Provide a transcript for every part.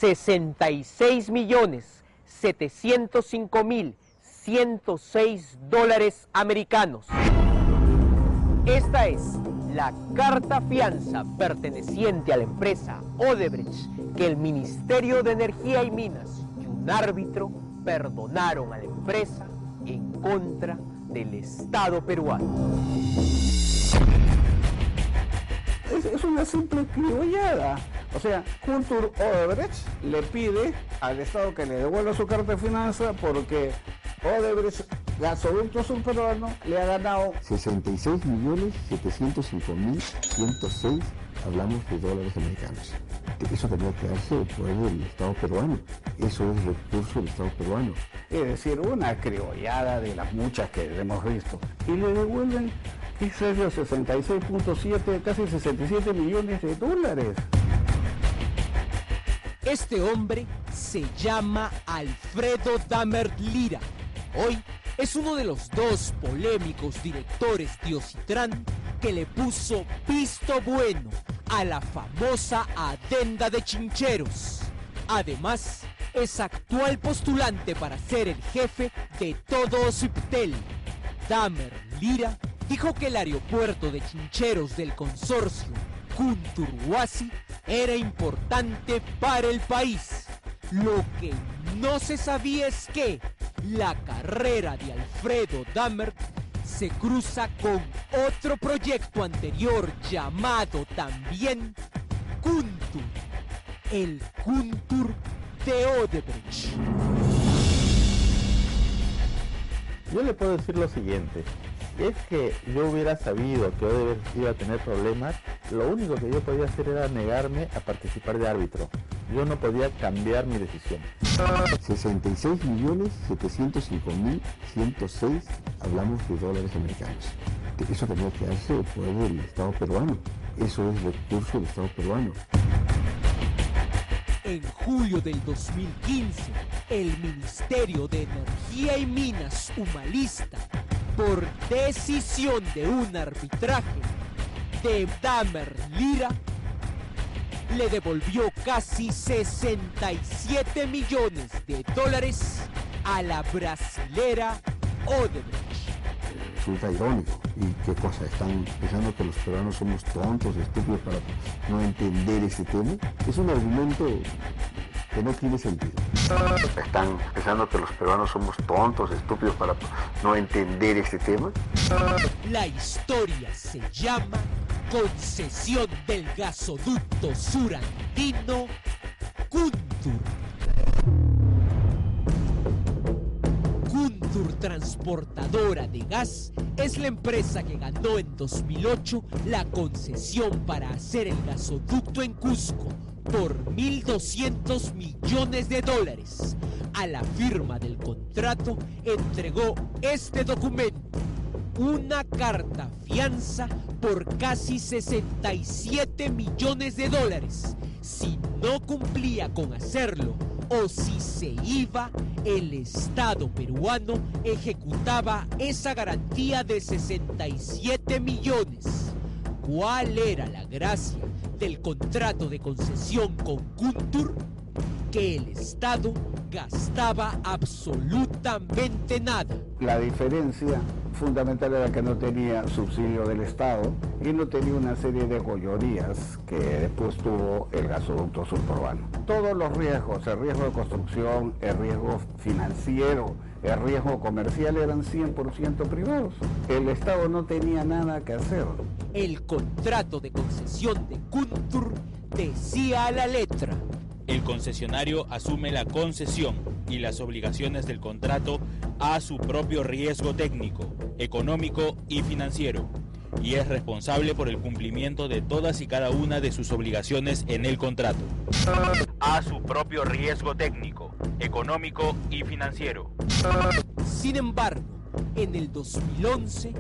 $66.705.106 americanos. Esta es la carta fianza perteneciente a la empresa Odebrecht que el Ministerio de Energía y Minas y un árbitro perdonaron a la empresa en contra del Estado peruano. Es una simple criollada. O sea, Kuntur Odebrecht le pide al Estado que le devuelva su carta de finanza porque Odebrecht, gasoducto surperuano, le ha ganado 66.705.106, hablamos de dólares americanos. Eso tenía que darse el poder del Estado peruano. Eso es recurso del Estado peruano. Es decir, una criollada de las muchas que hemos visto. Y le devuelven, ¿qué serio? 66.7, casi 67 millones de dólares. Este hombre se llama Alfredo Dammert Lira. Hoy es uno de los dos polémicos directores de Ocitran que le puso visto bueno a la famosa adenda de Chincheros. Además, es actual postulante para ser el jefe de todo Ociptel. Dammert Lira dijo que el aeropuerto de Chincheros del consorcio Kuntur-Huasi era importante para el país. Lo que no se sabía es que la carrera de Alfredo Dammert se cruza con otro proyecto anterior llamado también Kuntur, el Kuntur de Odebrecht. Yo le puedo decir lo siguiente: es que yo hubiera sabido que Odebrecht iba a tener problemas, lo único que yo podía hacer era negarme a participar de árbitro. Yo no podía cambiar mi decisión. 66.705.106, hablamos de dólares americanos. Eso tenía que darse el poder del Estado peruano. Eso es recurso del Estado peruano. En julio del 2015, el Ministerio de Energía y Minas humanista, por decisión de un arbitraje de Dammert Lira, le devolvió casi 67 millones de dólares a la brasilera Odebrecht. Resulta irónico. ¿Y qué cosa? ¿Están pensando que los peruanos somos tontos, estúpidos para no entender este tema? Es un argumento que no tiene sentido. ¿Están pensando que los peruanos somos tontos, estúpidos para no entender este tema? La historia se llama Concesión del gasoducto surandino Kuntur. Kuntur Transportadora de Gas es la empresa que ganó en 2008 la concesión para hacer el gasoducto en Cusco por $1.200 millones. A la firma del contrato entregó este documento: una carta fianza por casi 67 millones de dólares. Si no cumplía con hacerlo o si se iba, el Estado peruano ejecutaba esa garantía de 67 millones. ¿Cuál era la gracia del contrato de concesión con Kuntur? Que el Estado gastaba absolutamente nada. La diferencia fundamental era que no tenía subsidio del Estado y no tenía una serie de gollorías que después tuvo el gasoducto suburbano. Todos los riesgos, el riesgo de construcción, el riesgo financiero, el riesgo comercial eran 100% privados. El Estado no tenía nada que hacer. El contrato de concesión de Kuntur decía a la letra: el concesionario asume la concesión y las obligaciones del contrato a su propio riesgo técnico, económico y financiero, y es responsable por el cumplimiento de todas y cada una de sus obligaciones en el contrato. A su propio riesgo técnico, económico y financiero. Sin embargo, en el 2011,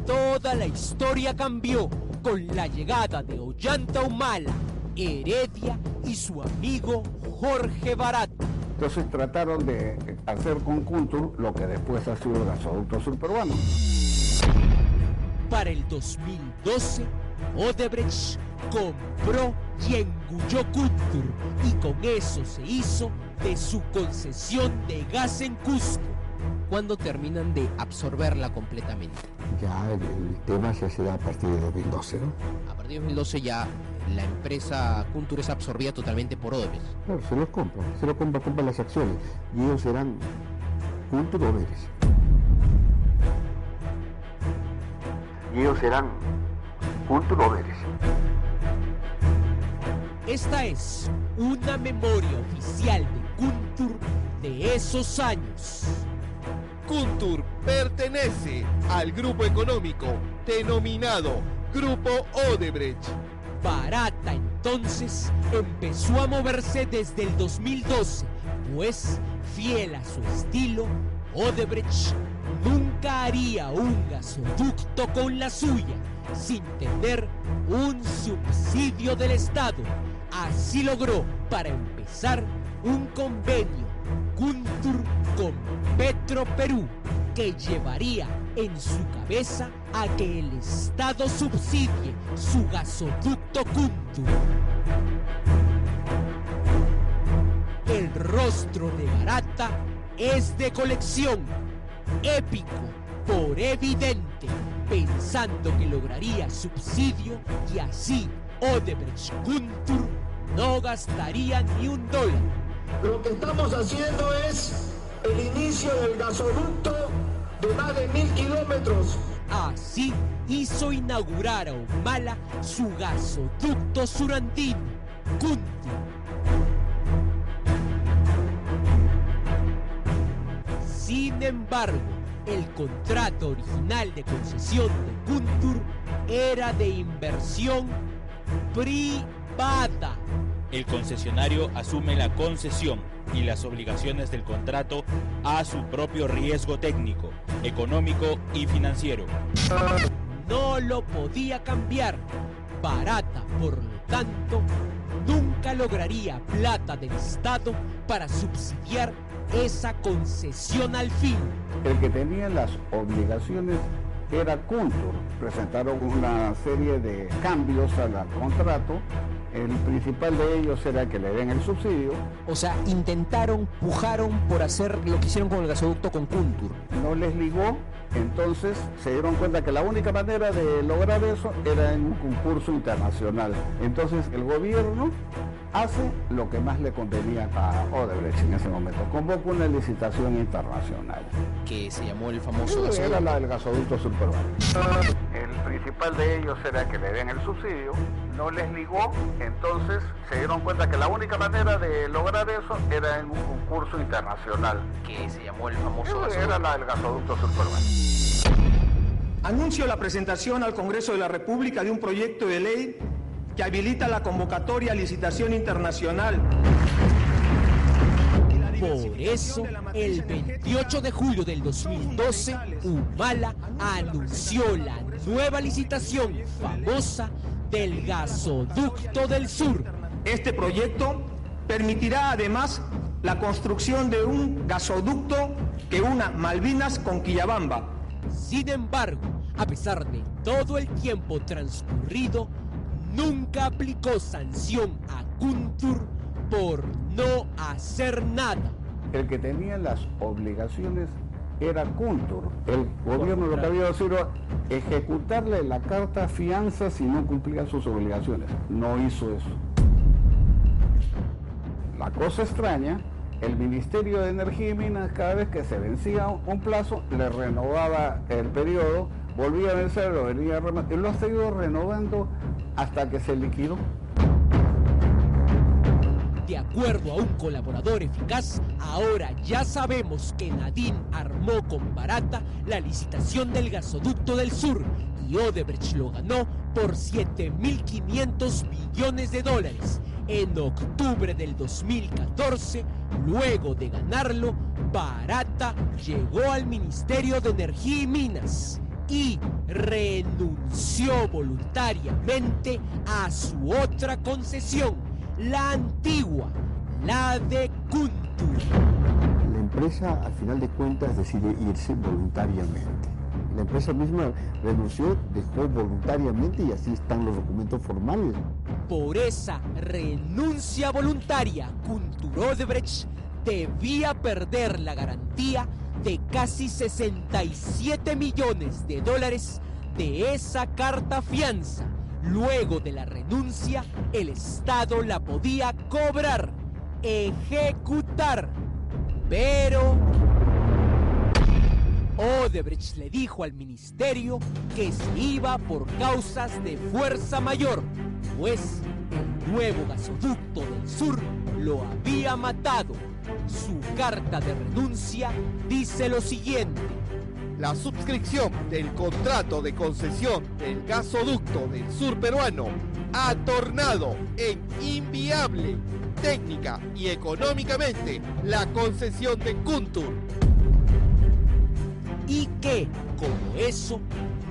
toda la historia cambió con la llegada de Ollanta Humala, Heredia y su amigo Jorge Barata. Entonces trataron de hacer con Kuntur lo que después ha sido el gasoducto surperuano. Para el 2012, Odebrecht compró y engulló Kuntur, y con eso se hizo de su concesión de gas en Cusco. ¿Cuándo terminan de absorberla completamente? Ya el tema se hace a partir de 2012, ¿no? A partir de 2012 ya la empresa Kuntur es absorbida totalmente por Odebrecht. Claro, se lo compra las acciones y ellos serán Kuntur o Odebrecht. Y ellos serán Kuntur o Odebrecht. Esta es una memoria oficial de Kuntur de esos años. Kuntur pertenece al grupo económico denominado Grupo Odebrecht. Barata entonces empezó a moverse desde el 2012, pues, fiel a su estilo, Odebrecht nunca haría un gasoducto con la suya sin tener un subsidio del Estado. Así logró, para empezar, un convenio Kuntur con Petroperú, que llevaría en su cabeza a que el Estado subsidie su gasoducto Kuntur. El rostro de Barata es de colección, épico por evidente, pensando que lograría subsidio y así Odebrecht Kuntur no gastaría ni $1. Lo que estamos haciendo es el inicio del gasoducto de más de 1000 kilómetros. Así hizo inaugurar a Humala su gasoducto surandino, Kuntur. Sin embargo, el contrato original de concesión de Kuntur era de inversión privada. El concesionario asume la concesión y las obligaciones del contrato a su propio riesgo técnico, económico y financiero. No lo podía cambiar. Barata, por lo tanto, nunca lograría plata del Estado para subsidiar esa concesión al fin. El que tenía las obligaciones era Kuntur. Presentaron una serie de cambios al contrato. El principal de ellos era que le den el subsidio. O sea, pujaron por hacer lo que hicieron con el gasoducto con Kuntur. No les ligó, entonces se dieron cuenta que la única manera de lograr eso era en un concurso internacional. Entonces el gobierno hace lo que más le convenía a Odebrecht en ese momento. Convoca una licitación internacional. Que se llamó el famoso Era gasoducto. la del gasoducto subperuano. El principal de ellos era que le den el subsidio. No les ligó, entonces se dieron cuenta que la única manera de lograr eso era en un concurso internacional. Que se llamó el famoso gasoducto. Era la del gasoducto subperuano. Anuncio la presentación al Congreso de la República de un proyecto de ley que habilita la convocatoria a licitación internacional. Por eso, el 28 de julio del 2012, Humala anunció la nueva licitación famosa del gasoducto del sur. Este proyecto permitirá además la construcción de un gasoducto que una Malvinas con Quillabamba. Sin embargo, a pesar de todo el tiempo transcurrido, nunca aplicó sanción a Kuntur por no hacer nada. El que tenía las obligaciones era Kuntur. El gobierno lo que había sido era ejecutarle la carta fianza si no cumplía sus obligaciones. No hizo eso. La cosa extraña, el Ministerio de Energía y Minas, cada vez que se vencía un plazo, le renovaba el periodo, volvía a vencer, lo venía a renovar, y lo ha seguido renovando hasta que se liquidó. De acuerdo a un colaborador eficaz, ahora ya sabemos que Nadine armó con Barata la licitación del gasoducto del sur y Odebrecht lo ganó por $7.500 millones. En octubre del 2014, luego de ganarlo, Barata llegó al Ministerio de Energía y Minas y renunció voluntariamente a su otra concesión, la antigua, la de Kuntur. La empresa, al final de cuentas, decide irse voluntariamente. La empresa misma renunció, dejó voluntariamente y así están los documentos formales. Por esa renuncia voluntaria, Kuntur Odebrecht debía perder la garantía de casi 67 millones de dólares de esa carta fianza. Luego de la renuncia, el Estado la podía cobrar, ejecutar, pero Odebrecht le dijo al ministerio que se iba por causas de fuerza mayor, pues el nuevo gasoducto del sur lo había matado. Su carta de renuncia dice lo siguiente: la suscripción del contrato de concesión del gasoducto del sur peruano ha tornado en inviable técnica y económicamente la concesión de Kuntur. Y que, como eso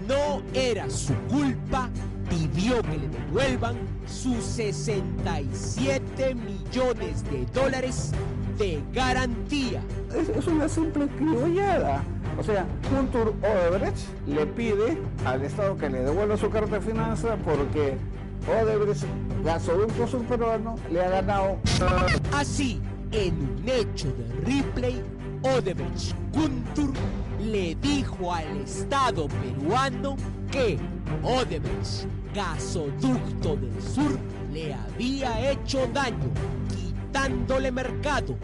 no era su culpa, pidió que le devuelvan sus 67 millones de dólares de garantía. Es una simple criollada. O sea, Kuntur Odebrecht le pide al Estado que le devuelva su carta de finanzas porque Odebrecht, gasoducto surperuano, le ha ganado. Así, en un hecho de replay, Odebrecht Kuntur le dijo al Estado peruano que Odebrecht, gasoducto del sur, le había hecho daño, quitándole mercado.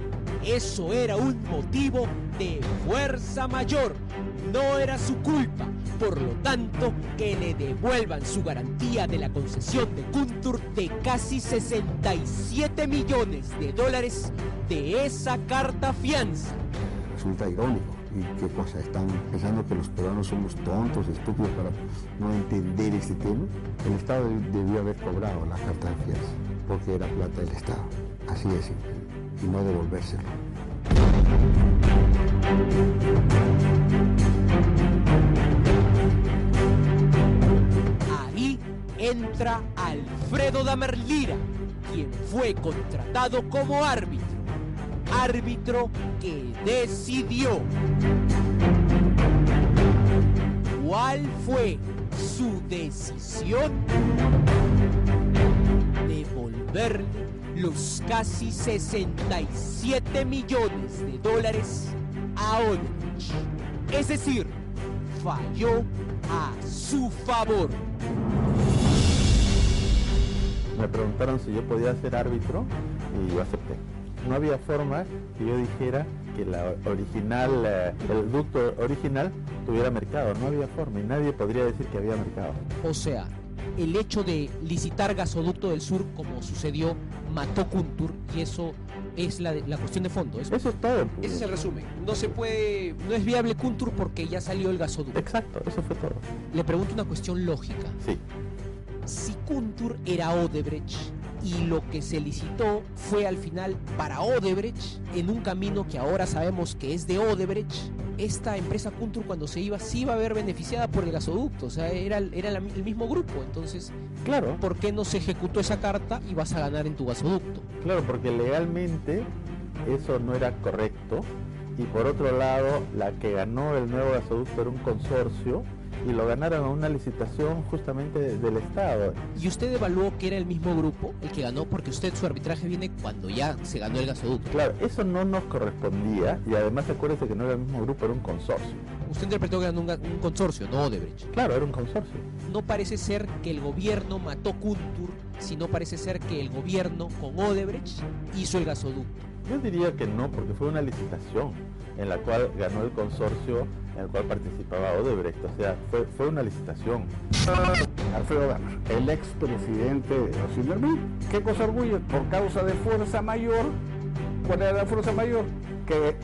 Eso era un motivo de fuerza mayor, no era su culpa. Por lo tanto, que le devuelvan su garantía de la concesión de Kuntur de casi 67 millones de dólares de esa carta fianza. Resulta irónico. ¿Y qué cosa? ¿Están pensando que los peruanos somos tontos, estúpidos para no entender este tema? El Estado debió haber cobrado la carta de fianza, porque era plata del Estado. Así de simple. Y no devolvérselo. Ahí entra Alfredo Damer Lira, quien fue contratado como árbitro que decidió. ¿Cuál fue su decisión? Devolverle los casi 67 millones de dólares a Odebrecht. Es decir, falló a su favor. Me preguntaron si yo podía ser árbitro y yo acepté. No había forma que yo dijera que el ducto original tuviera mercado. No había forma y nadie podría decir que había mercado. O sea, el hecho de licitar gasoducto del sur, como sucedió, mató Kuntur, y eso es la cuestión de fondo. Eso es todo. Ese es el resumen. No es viable Kuntur porque ya salió el gasoducto. Exacto, eso fue todo. Le pregunto una cuestión lógica. Sí. Si Kuntur era Odebrecht y lo que se licitó fue al final para Odebrecht, en un camino que ahora sabemos que es de Odebrecht, esta empresa Kuntur, cuando se iba, sí iba a ver beneficiada por el gasoducto. O sea, era el mismo grupo. Entonces, claro, ¿por qué no se ejecutó esa carta y vas a ganar en tu gasoducto? Claro, porque legalmente eso no era correcto. Y por otro lado, la que ganó el nuevo gasoducto era un consorcio y lo ganaron en una licitación justamente del Estado. ¿Y usted evaluó que era el mismo grupo el que ganó? Porque su arbitraje viene cuando ya se ganó el gasoducto. Claro, eso no nos correspondía, y además acuérdese que no era el mismo grupo, era un consorcio. Usted interpretó que era un consorcio, no Odebrecht. Claro, era un consorcio. No parece ser que el gobierno mató Kuntur, sino parece ser que el gobierno con Odebrecht hizo el gasoducto. Yo diría que no, porque fue una licitación en la cual ganó el consorcio en el cual participaba Odebrecht. O sea, fue una licitación. Alfredo Damer, el expresidente de Ocimerville. ¿Qué cosa orgullo? Por causa de fuerza mayor. ¿Cuál era la fuerza mayor? Que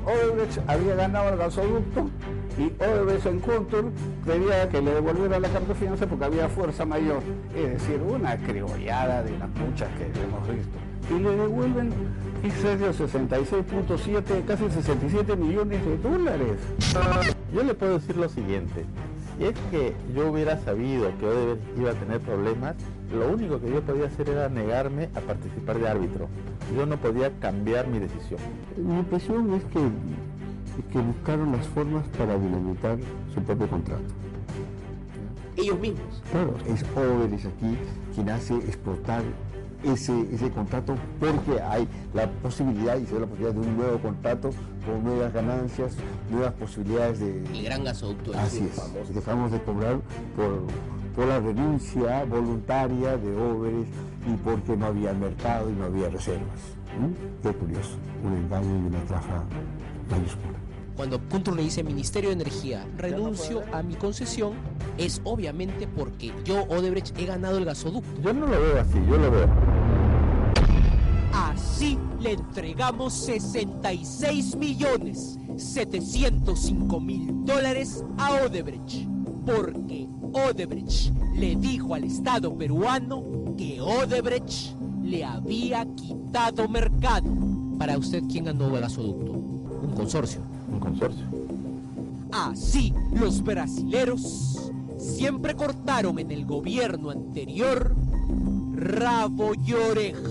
Odebrecht había ganado el gasoducto y Odebrecht en Kuntur pedía que le devolviera la carta de fianza porque había fuerza mayor. Es decir, una criollada de las muchas que hemos visto. Y le devuelven excedió 66.7, casi 67 millones de dólares. Yo le puedo decir lo siguiente: si es que yo hubiera sabido que Odebrecht iba a tener problemas, lo único que yo podía hacer era negarme a participar de árbitro. Yo no podía cambiar mi decisión. Mi impresión es que que buscaron las formas para dinamitar su propio contrato. Ellos mismos. Claro, es Odebrecht aquí quien hace explotar ese contrato porque hay la posibilidad y se da la posibilidad de un nuevo contrato con nuevas ganancias, nuevas posibilidades de... El gran gasoducto del Así sur, es, famoso. dejamos de cobrar por la renuncia voluntaria de Odebrecht y porque no había mercado y no había reservas. Qué curioso, un engaño y una estafa mayúscula. Cuando Kuntro le dice Ministerio de Energía, renuncio a mi concesión, es obviamente porque yo, Odebrecht, he ganado el gasoducto. Yo no lo veo así, yo lo veo. Así le entregamos $66.705.000 a Odebrecht, porque Odebrecht le dijo al Estado peruano que Odebrecht le había quitado mercado. Para usted, ¿quién ganó el gasoducto? Un consorcio. Un consorcio. Así, los brasileros siempre cortaron en el gobierno anterior rabo y oreja.